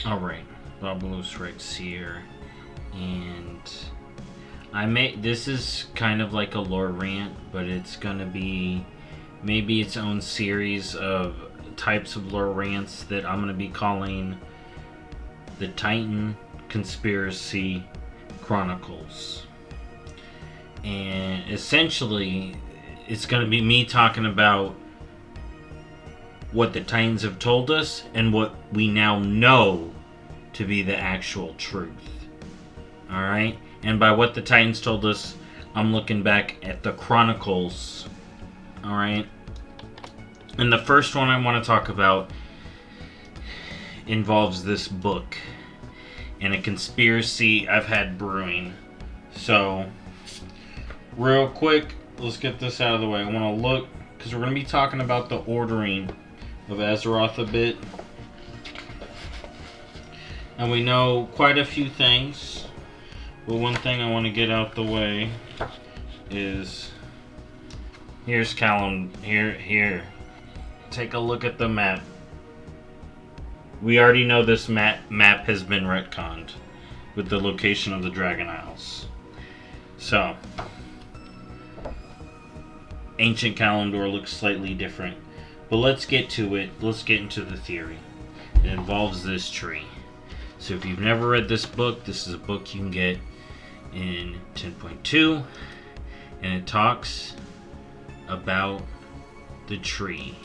Alright, BobalosRex here, and this is kind of like a lore rant, but it's gonna be maybe its own series of types of lore rants that I'm gonna be calling the Titan Conspiracy Chronicles. And essentially, it's gonna be me talking about what the Titans have told us and what we now know to be the actual truth. Alright? And by what the Titans told us, I'm looking back at the Chronicles. Alright? And the first one I want to talk about involves this book and a conspiracy I've had brewing. So, real quick, let's get this out of the way. I want to look, because we're going to be talking about the ordering of Azeroth a bit. And we know quite a few things. But one thing I want to get out the way is... Here's Callum. Here. Take a look at the map. We already know this map has been retconned with the location of the Dragon Isles. So, ancient Kalimdor looks slightly different. But let's get to it. Let's get into the theory. It involves this tree. So if you've never read this book, this is a book you can get in 10.2. And it talks about the tree.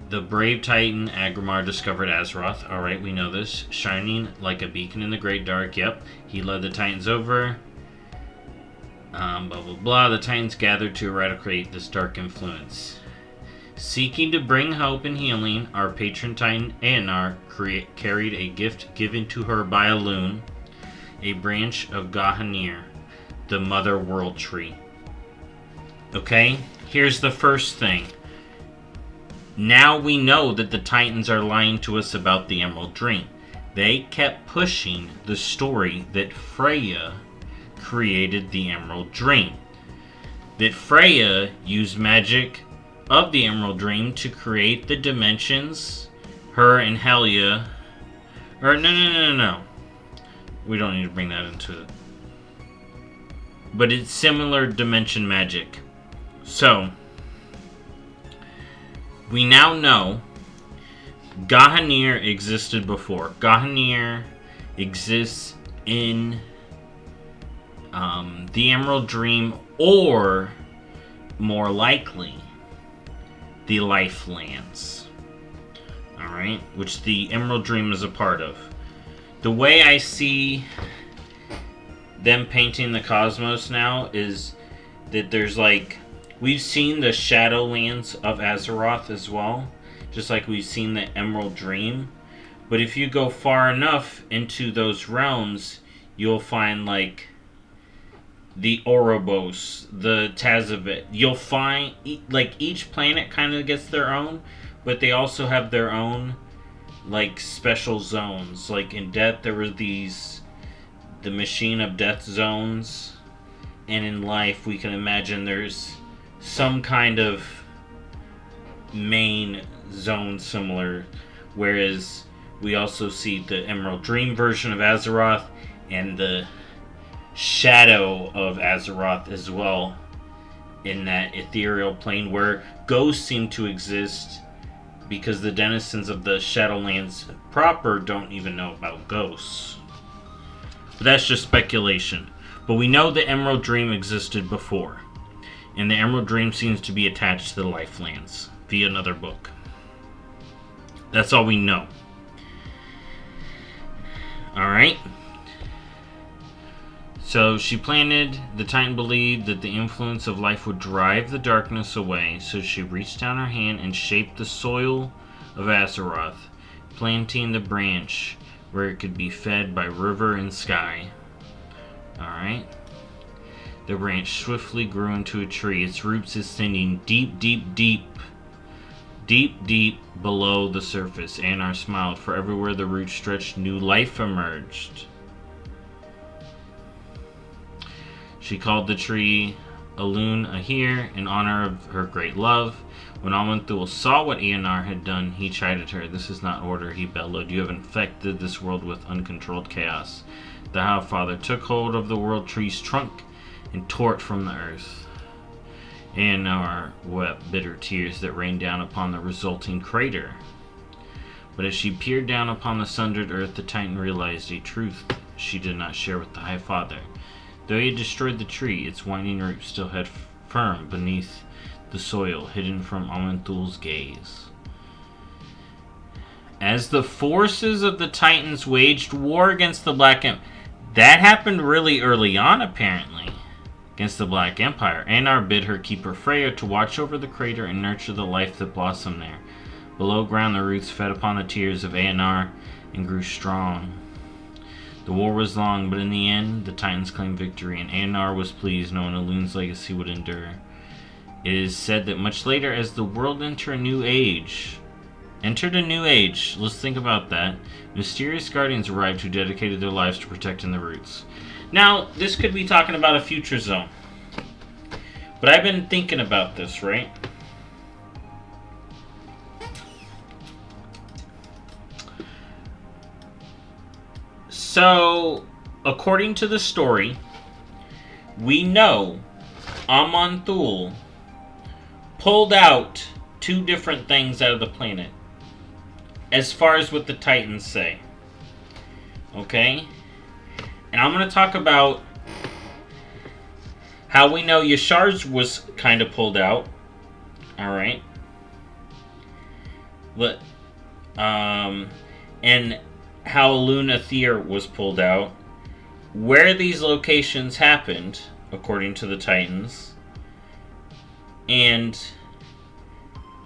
The brave Titan Agramar discovered Azeroth. Alright, we know this. Shining like a beacon in the great dark. Yep. He led the Titans over. Blah blah blah. The Titans gathered to eradicate this dark influence. Seeking to bring hope and healing, our patron Titan Aenar carried a gift given to her by a loon, a branch of Gahanir, the Mother World Tree. Okay, here's the first thing. Now we know that the Titans are lying to us about the Emerald Dream. They kept pushing the story that Freya created the Emerald Dream. That Freya used magic of the Emerald Dream to create the dimensions. Her and Helia... Or, no. We don't need to bring that into it. But it's similar dimension magic. So, we now know Gahanir existed before. Gahanir exists in the Emerald Dream, or more likely, the Lifelands. Alright? Which the Emerald Dream is a part of. The way I see them painting the cosmos now is that there's like... We've seen the Shadowlands of Azeroth as well. Just like we've seen the Emerald Dream. But if you go far enough into those realms, you'll find like... the Ouroboros, the Tazavet. You'll find, like, each planet kind of gets their own, but they also have their own, like, special zones. Like, in Death, there were the Machine of Death zones, and in Life, we can imagine there's some kind of main zone similar, whereas we also see the Emerald Dream version of Azeroth, and the Shadow of Azeroth as well, in that ethereal plane where ghosts seem to exist, because the denizens of the Shadowlands proper don't even know about ghosts. But that's just speculation. But we know the Emerald Dream existed before, and the Emerald Dream seems to be attached to the Lifelands via another book. That's all we know. Alright? So she planted, the Titan believed that the influence of life would drive the darkness away, so she reached down her hand and shaped the soil of Azeroth, planting the branch where it could be fed by river and sky. Alright. The branch swiftly grew into a tree, its roots extending deep below the surface. Anar smiled, for everywhere the roots stretched, new life emerged. She called the tree Alun Ahir in honor of her great love. When Amanthul saw what Eonar had done, he chided her. "This is not order," he bellowed. "You have infected this world with uncontrolled chaos." The High Father took hold of the World Tree's trunk and tore it from the earth. Eonar wept bitter tears that rained down upon the resulting crater. But as she peered down upon the sundered earth, the Titan realized a truth she did not share with the High Father. Though he had destroyed the tree, its winding roots still held firm beneath the soil, hidden from Amanthul's gaze. As the forces of the Titans waged war against the Black Empire, that happened really early on, apparently, against the Black Empire. Eonar bid her keeper Freya to watch over the crater and nurture the life that blossomed there. Below ground, the roots fed upon the tears of Eonar and grew strong. The war was long, but in the end, the Titans claimed victory, and Eonar was pleased, knowing Elun's legacy would endure. It is said that much later, as the world entered a new age, let's think about that, mysterious guardians arrived who dedicated their lives to protecting the roots. Now, this could be talking about a future zone, but I've been thinking about this, right? So, according to the story, we know Amanthul pulled out two different things out of the planet, as far as what the Titans say. Okay? And I'm going to talk about how we know Yashar's was kind of pulled out. Alright? And how Lunathir was pulled out. Where these locations happened, according to the Titans. And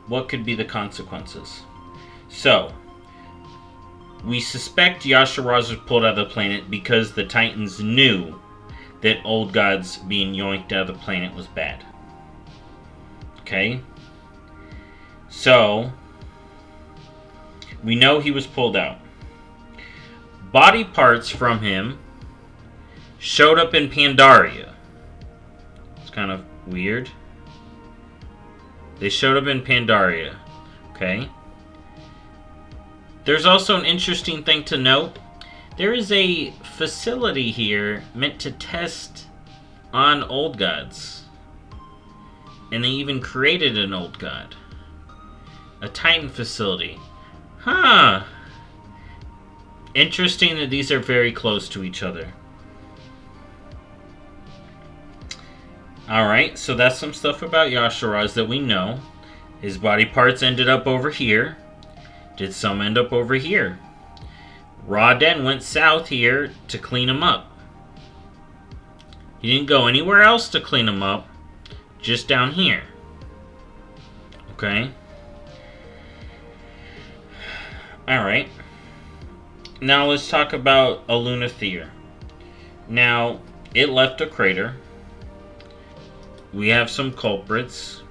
what could be the consequences. So, we suspect Yasharaz was pulled out of the planet because the Titans knew that old gods being yoinked out of the planet was bad. Okay? So, we know he was pulled out. Body parts from him showed up in Pandaria. It's kind of weird. They showed up in Pandaria. Okay? There's also an interesting thing to note. There is a facility here meant to test on old gods. And they even created an old god. A Titan facility. Huh. Interesting that these are very close to each other. Alright, so that's some stuff about Yasharaz that we know. His body parts ended up over here. Did some end up over here? Ra-Den went south here to clean him up. He didn't go anywhere else to clean him up. Just down here. Okay? Alright. Now let's talk about Lunathir. Now, it left a crater. We have some culprits.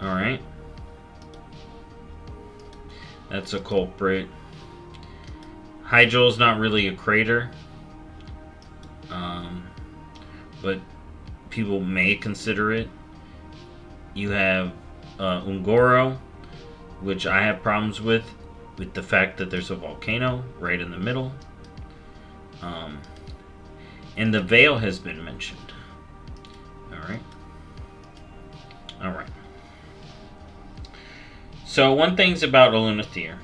Alright. That's a culprit. Hyjul's not really a crater. But people may consider it. You have Ungoro, which I have problems with the fact that there's a volcano right in the middle. And the Veil has been mentioned. Alright. So one thing's about Lunathir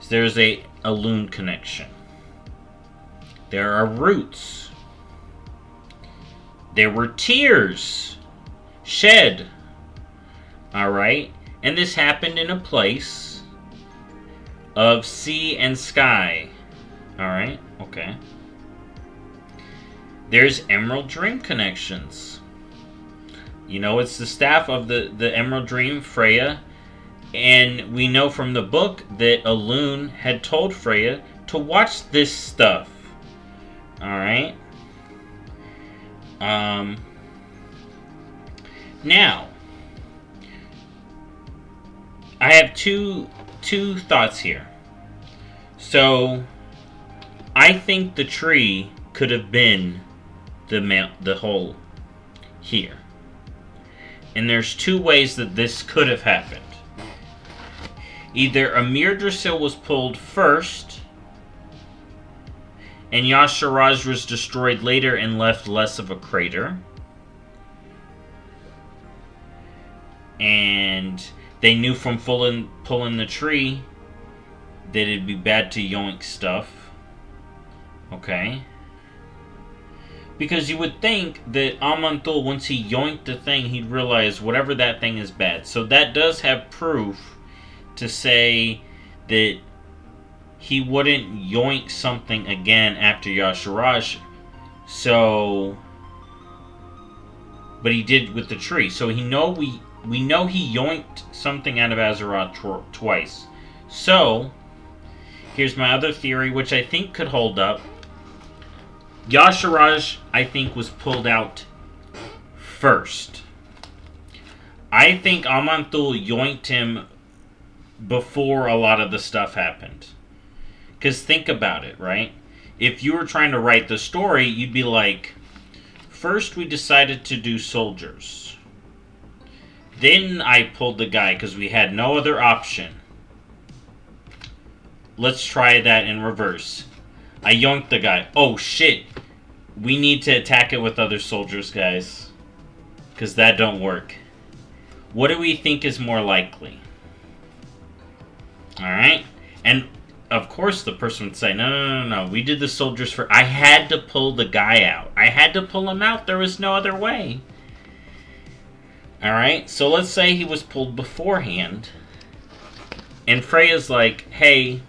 is there's a Lune connection. There are roots. There were tears shed. Alright? And this happened in a place of sea and sky. Alright? Okay. There's Emerald Dream connections. You know, it's the staff of the Emerald Dream, Freya. And we know from the book that Elune had told Freya to watch this stuff. Alright? Now, I have two thoughts here. So, I think the tree could have been the hole here. And there's two ways that this could have happened. Either Amir Drasil was pulled first, and Yasharaj was destroyed later and left less of a crater. And they knew from pulling the tree that it'd be bad to yoink stuff. Okay. Because you would think that Amantul, once he yoinked the thing, he'd realize whatever that thing is bad. So that does have proof to say that he wouldn't yoink something again after Yasharaj. So, but he did with the tree. So we know he yoinked something out of Azeroth twice. So, here's my other theory, which I think could hold up. Yasharaj, I think, was pulled out first. I think Amantul yoinked him before a lot of the stuff happened. Because think about it, right? If you were trying to write the story, you'd be like, first we decided to do soldiers. Then I pulled the guy because we had no other option. Let's try that in reverse. I yoinked the guy. Oh shit. We need to attack it with other soldiers, guys. Because that don't work. What do we think is more likely? Alright? And of course the person would say, no. We did the soldiers for... I had to pull the guy out. I had to pull him out. There was no other way. Alright? So let's say he was pulled beforehand. And Freya's like, hey...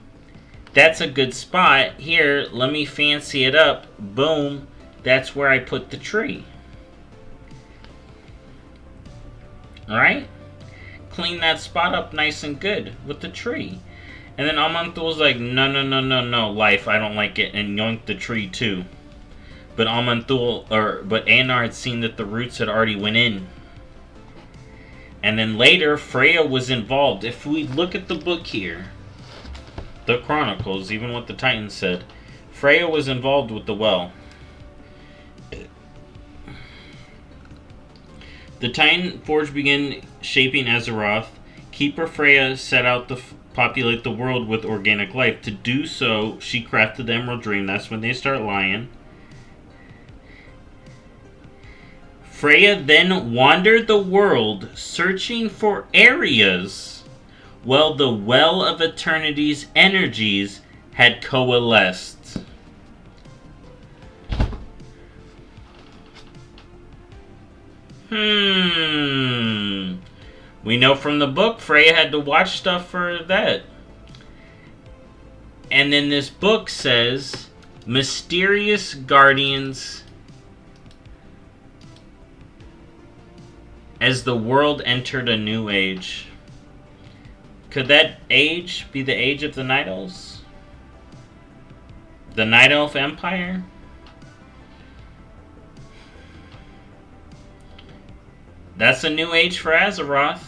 That's a good spot. Here, let me fancy it up. Boom. That's where I put the tree. Alright? Clean that spot up nice and good with the tree. And then Amantul was like, no, life, I don't like it. And yoinked the tree too. But but Anar had seen that the roots had already went in. And then later, Freya was involved. If we look at the book here, the Chronicles, even what the Titans said, Freya was involved with the well. The Titan Forge began shaping Azeroth. Keeper Freya set out to populate the world with organic life. To do so, she crafted the Emerald Dream. That's when they start lying. Freya then wandered the world, searching for areas while the Well of Eternity's energies had coalesced. We know from the book Freya had to watch stuff for that. And then this book says, mysterious guardians as the world entered a new age. Could that age be the age of the Night Elves? The Night Elf Empire? That's a new age for Azeroth.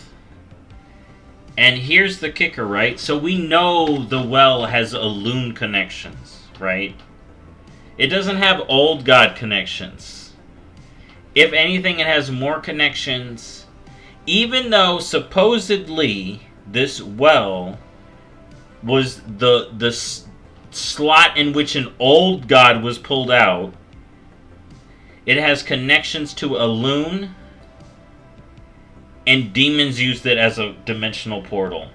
And here's the kicker, right? So we know the well has Elune connections, right? It doesn't have Old God connections. If anything, it has more connections. Even though supposedly this well was the slot in which an Old God was pulled out, it has connections to Elune, and demons used it as a dimensional portal.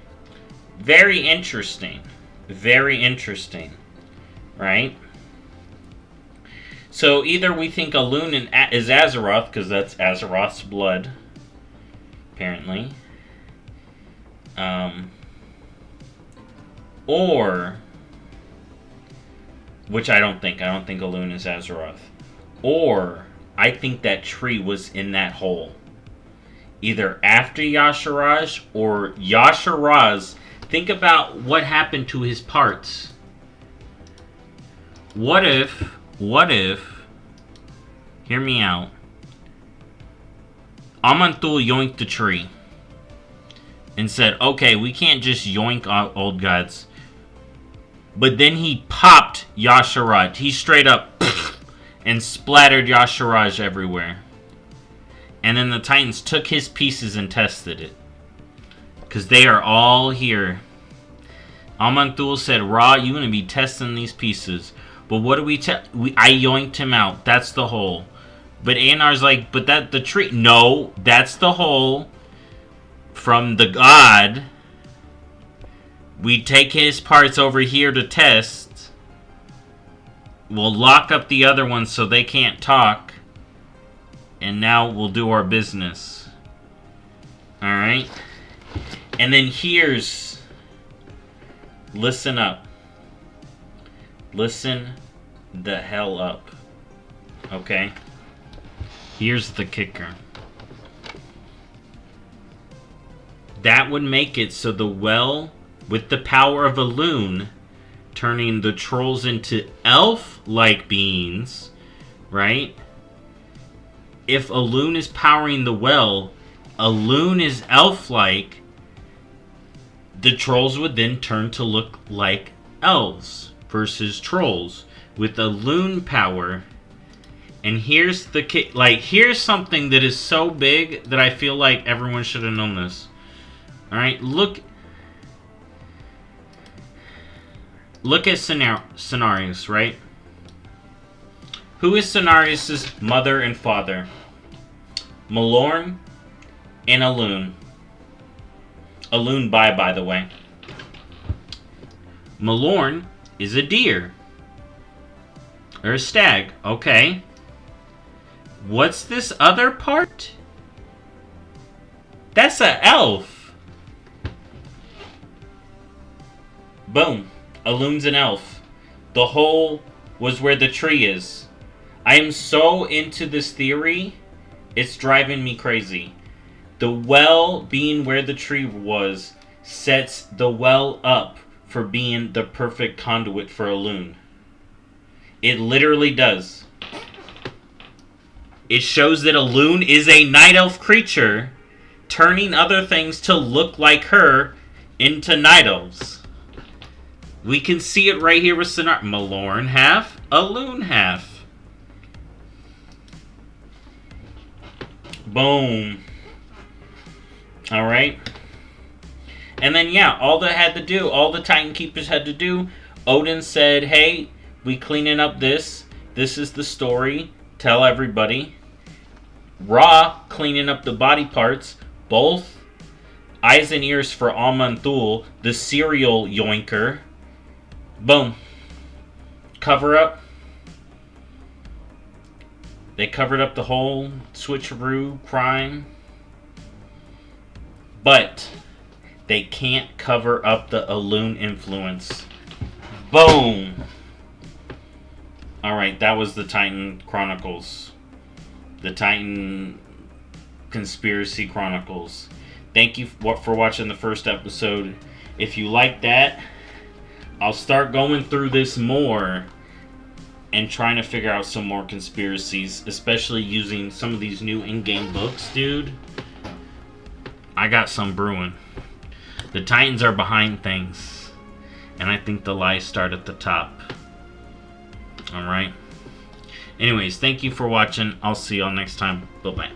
Very interesting. Very interesting. Right? So either we think Elune is Azeroth, because that's Azeroth's blood, apparently. Or, which I don't think Elune is Azeroth. Or, I think that tree was in that hole. Either after Yasharaj or Yasharaj. Think about what happened to his parts. What if, hear me out, Amantul yoinked the tree and said, okay, we can't just yoink Old Gods. But then he popped Yasharaj. He straight up and splattered Yasharaj everywhere. And then the Titans took his pieces and tested it. Because they are all here. Amanthul said, Ra, you going to be testing these pieces. But what do we tell? I yoinked him out. That's the hole. But Anar's like, but that the tree. No, that's the hole from the god. We take his parts over here to test. We'll lock up the other ones so they can't talk. And now we'll do our business. Alright? And then here's... Listen up. Listen the hell up. Okay? Here's the kicker. That would make it so the well, with the power of a loon, turning the trolls into elf-like beings, right? If a loon is powering the well, a loon is elf-like, the trolls would then turn to look like elves versus trolls with a loon power. And here's the here's something that is so big that I feel like everyone should have known this. All right, look at Cenarius, right? Who is Cenarius' mother and father? Malorn and Alun. Alun by the way. Malorn is a deer. Or a stag. Okay. What's this other part? That's an elf. Boom. Alun's an elf. The hole was where the tree is. I am so into this theory, it's driving me crazy. The well being where the tree was sets the well up for being the perfect conduit for Alun. It literally does. It shows that Alun is a night elf creature, turning other things to look like her into night elves. We can see it right here with Malorn half, Alun half. Boom. Alright. And then, yeah, all the Titan Keepers had to do, Odin said, hey, we cleaning up this. This is the story. Tell everybody. Ra cleaning up the body parts. Both eyes and ears for Amanthul, the serial yoinker. Boom. Cover up. They covered up the whole switcheroo crime. But they can't cover up the Alun influence. Boom. Alright, that was the Titan Chronicles. The Titan Conspiracy Chronicles. Thank you for watching the first episode. If you like that, I'll start going through this more and trying to figure out some more conspiracies, especially using some of these new in-game books, dude. I got some brewing. The Titans are behind things, and I think the lies start at the top. Alright? Anyways, thank you for watching. I'll see y'all next time. Bye-bye.